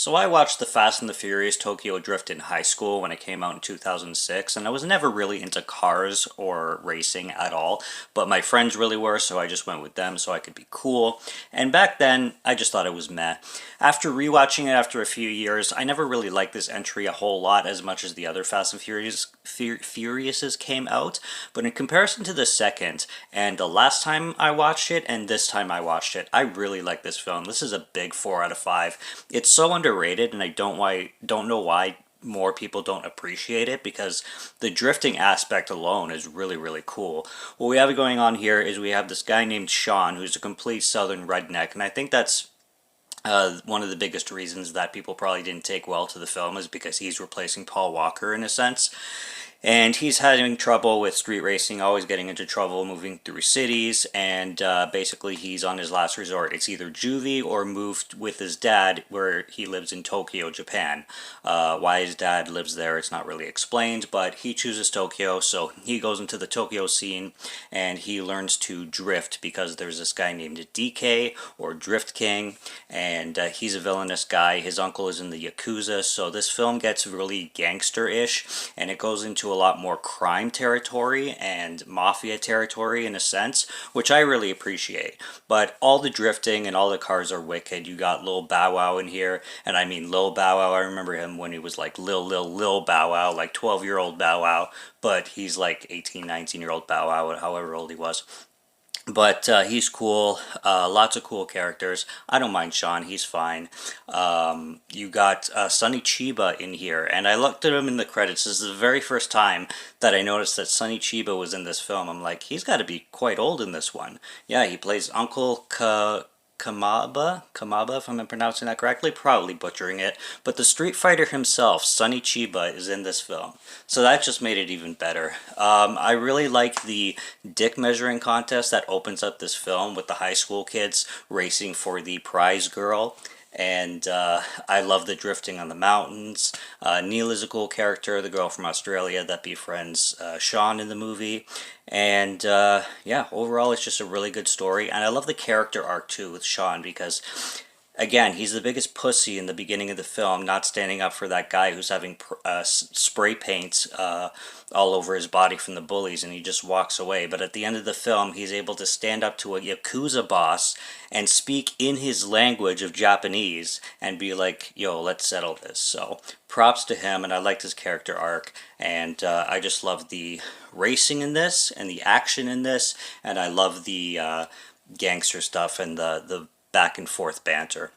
So I watched the Fast and the Furious Tokyo Drift in high school when it came out in 2006, and I was never really into cars or racing at all, but my friends really were, so I just went with them so I could be cool. And back then, I just thought it was meh. After rewatching it after a few years, I never really liked this entry a whole lot as much as the other Fast and Furiouses came out, but in comparison to the second, and the last time I watched it and this time I watched it, I really like this film. This is a big 4 out of 5. It's so underrated, and I don't know why more people don't appreciate it, because the drifting aspect alone is really cool. What we have going on here is we have this guy named Sean who's a complete southern redneck, and I think that's one of the biggest reasons that people probably didn't take well to the film is because he's replacing Paul Walker in a sense. And he's having trouble with street racing, always getting into trouble moving through cities, and basically he's on his last resort. It's either juvie or moved with his dad, where he lives in Tokyo, Japan. Why his dad lives there, it's not really explained, but he chooses Tokyo, so he goes into the Tokyo scene, and he learns to drift because there's this guy named DK, or Drift King, and he's a villainous guy. His uncle is in the Yakuza, so this film gets really gangster-ish, and it goes into a lot more crime territory and mafia territory in a sense, which I really appreciate. But all the drifting and all the cars are wicked. You got Lil Bow Wow in here, and I mean Lil Bow Wow, I remember him when he was like Lil Bow Wow, like 12-year-old Bow Wow, but he's like 18, 19-year-old Bow Wow, however old he was. But he's cool. Lots of cool characters. I don't mind Sean. He's fine. You got Sonny Chiba in here, and I looked at him in the credits. This is the very first time that I noticed that Sonny Chiba was in this film. I'm like, he's got to be quite old in this one. Yeah, he plays Uncle Kamaba, if I'm pronouncing that correctly, probably butchering it, but the Street Fighter himself, Sonny Chiba, is in this film, so that just made it even better. I really like the dick measuring contest that opens up this film with the high school kids racing for the prize girl. And I love the drifting on the mountains. Neil is a cool character, the girl from Australia that befriends Sean in the movie. And yeah, overall it's just a really good story. And I love the character arc too with Sean, because again, he's the biggest pussy in the beginning of the film, not standing up for that guy who's having spray paint all over his body from the bullies, and he just walks away. But at the end of the film, he's able to stand up to a Yakuza boss and speak in his language of Japanese and be like, yo, let's settle this. So props to him, and I liked his character arc, and I just love the racing in this, and the action in this, and I love the gangster stuff and the back and forth banter.